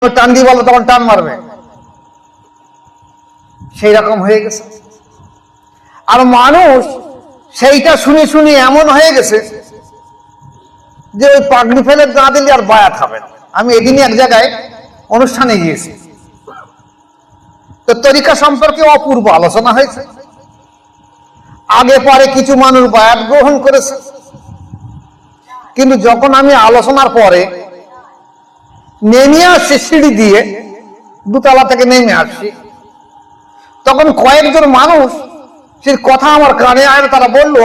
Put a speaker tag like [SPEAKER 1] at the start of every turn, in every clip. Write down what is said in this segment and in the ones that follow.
[SPEAKER 1] টান দিয়ে বলবো তখন টান মারবে, সেই রকম হয়ে গেছে। আর মানুষ সেইটা শুনে শুনে এমন হয়ে গেছে যে ওই পাগড়ি ফেলে না দিলে আর বায়াত হবে না। আমি এদিনই এক জায়গায় অনুষ্ঠানে গিয়েছি, তো তরিকা সম্পর্কে অপূর্ব আলোচনা হয়েছে। আগে পরে কিছু মানুষ বায়াত গ্রহণ করেছে, কিন্তু যখন আমি আলোচনার পরে নেমে আসছি, সিঁড়ি দিয়ে দুতলা থেকে নেমে আসছি, তখন কয়েকজন মানুষ সে কথা আমার কানে আয়, তারা বলল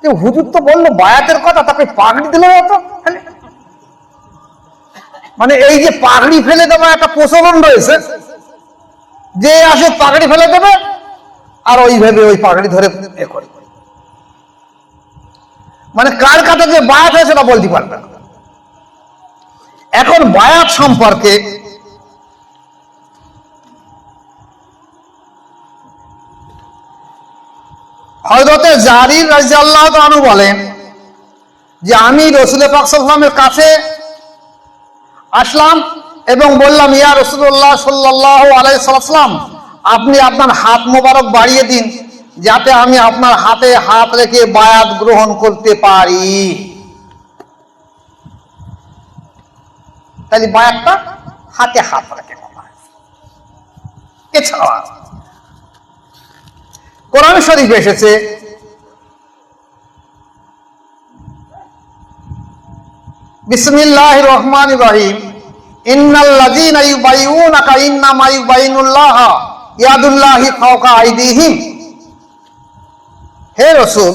[SPEAKER 1] যে হুজুর তো বললো বায়াতের কথা, তাকে পাগড়ি দিল তো। মানে এই যে পাগড়ি ফেলে দেওয়া একটা প্রচলন রয়েছে, যে আসে পাগড়ি ফেলে দেবে আর ওইভাবে ওই পাগড়ি ধরে এ করে, মানে কার কাছে যে বায়াত হয় সেটা বলতে পারবে না। এখন বায়াত সম্পর্কে হযরতে জারির রাদিয়াল্লাহু তাআলা বলেন যে আমি রাসূল পাক সাল্লাল্লাহু আলাইহি ওয়াসাল্লামের কাছে আসলাম এবং বললাম, ইয়া রাসূলুল্লাহ সাল্লাল্লাহু আলাইহি ওয়াসাল্লাম, আপনি আপনার হাত মোবারক বাড়িয়ে দিন যাতে আমি আপনার হাতে হাত রেখে বায়াত গ্রহণ করতে পারি। তাহলে বায়াতটা হাতে হাত রেখে করা হয়। এছাড়া কোরআন শরীফে এসেছে, বিসমিল্লাহির রহমানির রহিম, ইন্নাল্লাযীনা ইউবাইয়ুনাকা ইন্নামা ইউবাইয়ুনাল্লাহ ইয়াদুল্লাহি ফাওকা আইদিহিম। হে রাসূল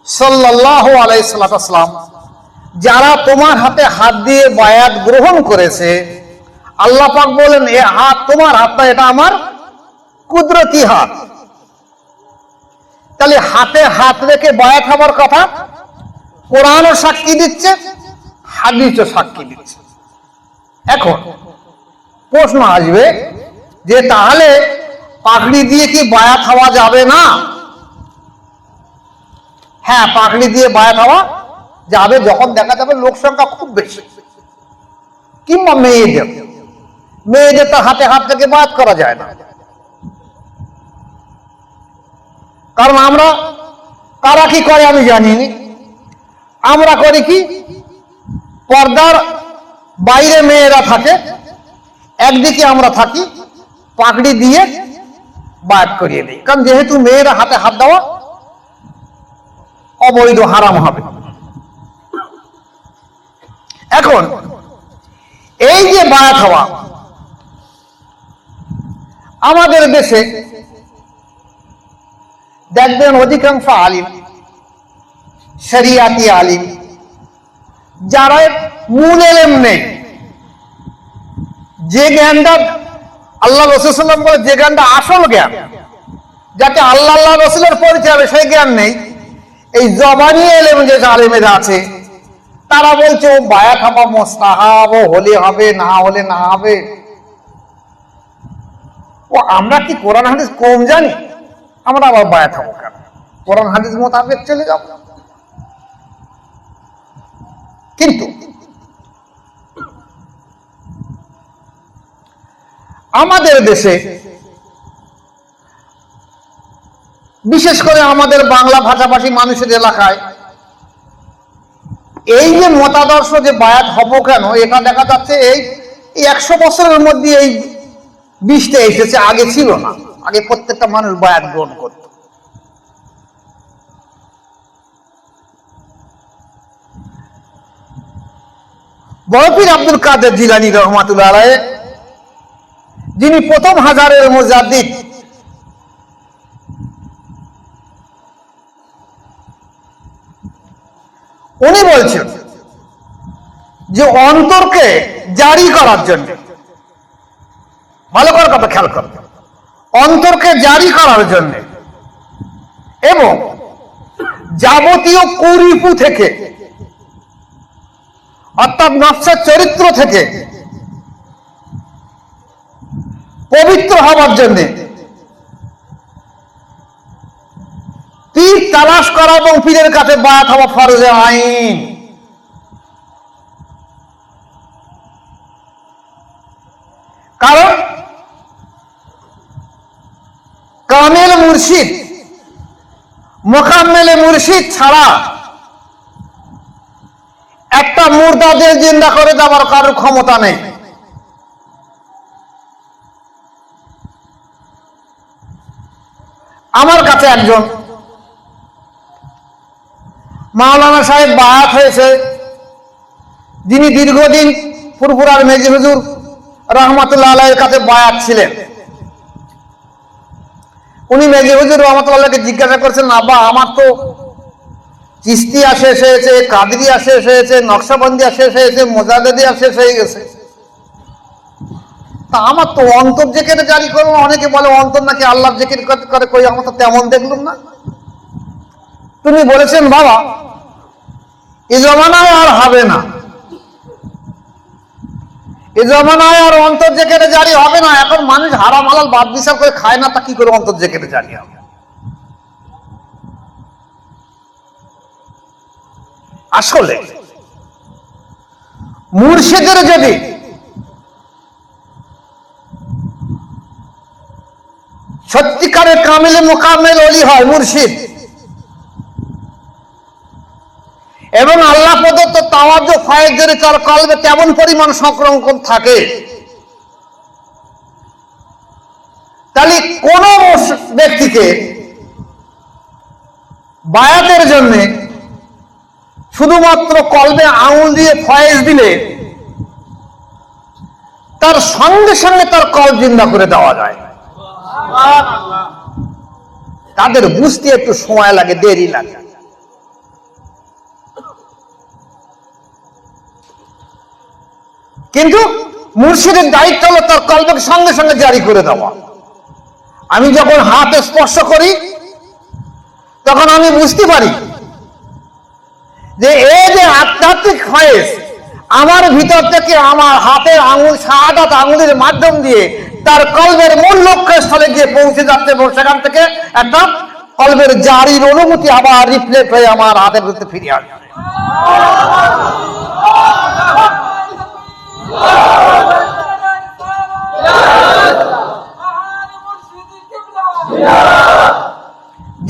[SPEAKER 1] সাল্লাল্লাহু আলাইহি ওয়াসাল্লাম, যারা তোমার হাতে হাত দিয়ে বায়াত গ্রহণ করেছে, আল্লাহ পাক বলেন এ হাত তোমার হাত না, এটা আমার কুদরতি হাত। তাহলে হাতে হাত রেখে বায়াত হওয়ার কথা কোরআনও সাক্ষী দিচ্ছে, হাদিসও সাক্ষী দিচ্ছে। এখন প্রশ্ন আসবে যে তাহলে পাগড়ি দিয়ে কি বায়াত হওয়া যাবে না? হ্যাঁ, পাগড়ি দিয়ে বায়াত হওয়া যাবে যখন দেখা যাবে লোক সংখ্যা খুব বেশি, কিংবা মেয়েদের তো হাতে হাত রেখে বায়াত করা যায় না। কারণ আমরা কারা কি করে আমি জানিনি, আমরা করি কি, পর্দার বাইরে মেয়েরা থাকে, একদিকে আমরা থাকি, পাগড়ি দিয়ে বায়াত করিয়ে দিই। কারণ যেহেতু মেয়েরা হাতে হাত দেওয়া অবৈধ, হারাম হবে। এখন এই যে বায়াত হওয়া, আমাদের দেশে দেখবেন অধিকাংশ আলিম, শরিয়াতি আলিম, যারা মূল এলেম নেই, যে জ্ঞানটা আল্লাহ রাসূল সাল্লাল্লাহু আলাইহি ওয়াসাল্লাম বলে যে জ্ঞানটা আসল জ্ঞান, যাতে আল্লাহ আল্লাহ রাসূলের পরিচয় হবে, সেই জ্ঞান নেই। এই জবানি এলেম যে আলেমেরা আছে, তারা বলছে ও বায়াত হওয়া মুস্তাহাব, ও হলে হবে, না হলে না হবে। ও আমরা কি কোরআন হাদিস কম জানি? আমরা আবার বায়াত হবো কেন? কোরআন হাদিস মোতাবেক চলে যাব। কিন্তু আমাদের দেশে, বিশেষ করে আমাদের বাংলা ভাষাভাষী মানুষের এলাকায়, এই যে মতাদর্শ যে বায়াত হবো কেন, এটা দেখা যাচ্ছে এই 100 বছরের মধ্যে এই বিষটা এসেছে, আগে ছিল না। আগে প্রত্যেকটা মানুষ বায়াত গ্রহণ করত। বড় পীর আব্দুল কাদের জিলানী রহমাতুল্লাহ আলাইহি, যিনি প্রথম হাজারের মুজাদ্দিদ, উনি বলছেন যে অন্তরকে জারি করার জন্য, ভালো করে কথা খেয়াল করবে, অন্তরকে জারি করার জন্য এবং যাবতীয় কুরিপু থেকে, অর্থাৎ নফসের চরিত্র থেকে পবিত্র হওয়ার জন্য পীর তালাশ করা এবং পীরের কাছে বায়াত হওয়া ফরজে আইন। কারণ কামেল মুর্শিদ, মোকাম্মেলে মুর্শিদ ছাড়া একটা মুর্দাদের জিন্দা করে দেওয়ার কারোর ক্ষমতা নেই। আমার কাছে একজন মাওলানা সাহেব বায়াত হয়েছে, যিনি দীর্ঘদিন ফুরফুরার মেজি হুজুর রহমতুল্লাহ আলাইহির কাছে বায়াত ছিলেন। উনি মেজি হুজুর রহমতুল্লাহকে জিজ্ঞাসা করছেন, আব্বা আমার তো চিস্তিয়া শেষ হয়েছে, কাদরিয়া শেষ হয়েছে, নকশবন্দিয়া শেষ হয়েছে, মোজাদ্দেদিয়া শেষ হয়ে গেছে, তা আমার তো অন্তর জিকির জারি করবো। অনেকে বলে অন্তর নাকি আল্লাহ জিকির করে, কই আমার তো তেমন দেখলাম না। তুমি বলেছেন বাবা এই জমানায় আর হবে না, এই জমানায় আর অন্তর জিকির জারি হবে না। এখন মানুষ হারাম হালাল বাদ বিচার করে খায় না, তা কি করে অন্তর জিকির জারি হবে? আসলে মুর্শিদের যদি সত্যিকারের কামিলে মোকাম্মেল ওলি হয় মুর্শিদ, এবং আল্লাহ প্রদত্ত তাওয়াজ্জুহ ফায়েজ যদি তার কলবে তেমন পরিমাণ সংক্রমণ থাকে, তাহলে কোন ব্যক্তিকে বায়াতের জন্য শুধুমাত্র কলবে আঙুল দিয়ে ফয়েজ দিলে তার সঙ্গে সঙ্গে তার কলব জিন্দা করে দেওয়া যায়। তাদের বুঝতে একটু সময় লাগে, দেরি লাগে। কিন্তু মুর্শিদের দায়িত্ব হলো তার কলবকে সঙ্গে সঙ্গে জারি করে দেওয়া। আমি যখন হাতে স্পর্শ করি তখন আমি বুঝতে পারি যে এই যে আধ্যাত্মিক ফয়েজ আমার ভিতর থেকে আমার হাতের আঙুল, শাহাদাত আঙুলের মাধ্যম দিয়ে তার কলবের মূল লক্ষ্যস্থলে গিয়ে পৌঁছে যাচ্ছে, এবং সেখান থেকে একটা কলবের জারির অনুভূতি আবার রিফ্লেক্ট হয়ে আমার হাতের ভিতরে ফিরে আসবে।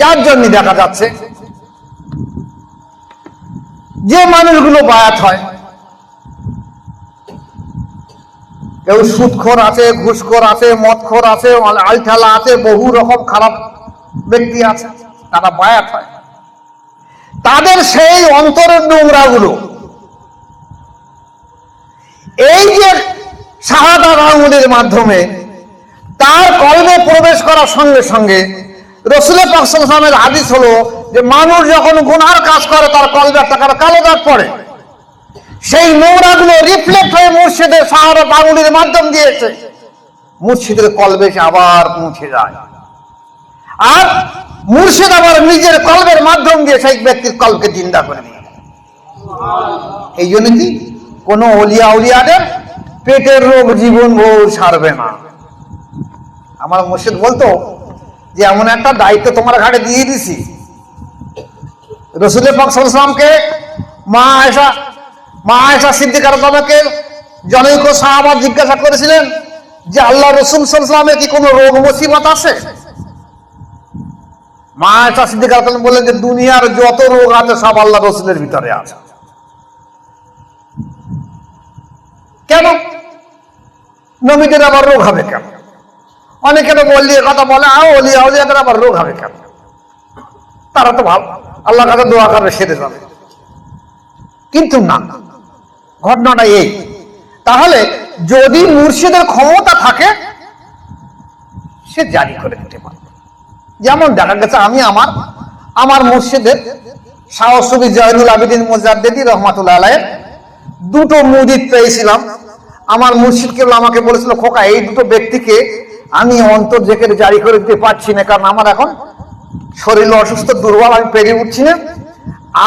[SPEAKER 1] যার জন্য দেখা যাচ্ছে যে মানুষগুলো বায়াত হয়, কেউ সুদখোর আছে, ঘুষখোর আছে, মদখোর আছে, আলঠালা আছে, বহু রকম খারাপ ব্যক্তি আছে, তারা বায়াত হয়। তাদের সেই অন্তরের নোংরা গুলো এই যে শাহাদাত আঙ্গুলের মাধ্যমে তার কলবে প্রবেশ করার সঙ্গে সঙ্গে রাসূল পাক সাল্লাল্লাহু আলাইহি ওয়াসাল্লামের হাদিস হলো যে মানুষ যখন গুনার কাজ করে তার কলবে একটা কালো দাগ পড়ে, সেই নোংরা গুলো রিফ্লেক্ট হয়ে মুর্শিদের শাহাদাত আঙ্গুলের মাধ্যম দিয়েছে মুর্শিদের কলবে আবার পৌঁছে যায়, আর মুর্শিদ আবার নিজের কলবের মাধ্যম দিয়ে সেই ব্যক্তির কলবকে জিন্দা করে দিয়ে। এই জন্য কি কোন ওলিয়া উলিয়াদের পেটের রোগ জীবন ভোর সারবে না। আমার মুর্শিদ বলতো যে এমন একটা দায়িত্ব তোমার ঘাড়ে দিয়ে দিছি। রাসূল পাক সাল্লাল্লাহু আলাইহি ওয়াসাল্লামকে মা আয়েশা সিদ্দিকা রাদিয়াল্লাহু জনৈক সাহাবা জিজ্ঞাসা করেছিলেন যে আল্লাহ রাসূল সাল্লাল্লাহু আলাইহি ওয়াসাল্লামের কি কোনো রোগ মুসিবত আছে? মা আয়েশা সিদ্দিকা রাদিয়াল্লাহু বললেন যে দুনিয়ার যত রোগ আছে সব আল্লাহ রাসূলের ভিতরে আছে। কেন নবীদের আবার রোগ হবে কেন? অনেকে তো বললি কথা বলে ওলিয়াদের আবার রোগ হবে কেন? তারা তো ভালো, আল্লাহর কাছে দোয়া করবে সেরে যাবে। কিন্তু না, ঘটনাটা এই। তাহলে যদি মুর্শিদের ক্ষমতা থাকে সে জারি করে দিতে পারবে। যেমন দেখা গেছে আমি আমার মুর্শিদের শাহ সুফি জয়নুল আবেদিন মুজাদ্দেদি রহমাতুল্লাহ আলাইহির দুটো মুরিদ পেয়েছিলাম। আমার মুর্শিদ কেবল আমাকে বলেছিল, খোকা এই দুটো ব্যক্তিকে আমি অন্তর জিকির জারি করে দিতে পারছি না, কারণ আমার এখন শরীর অসুস্থ, দুর্বল, আমি পেরে উঠছি না।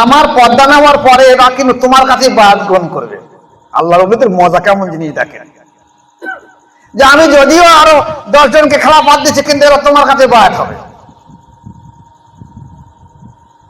[SPEAKER 1] আমার পর্দা নেওয়ার পরে এরা কিন্তু তোমার কাছে বায়াত গ্রহণ করবে। আল্লাহর নবীর মজা কেমন জিনিস দেখেন, যে আমি যদিও আরো 10 জনকে খেলা বাদ দিচ্ছি কিন্তু এরা তোমার কাছে বায়াত হবে।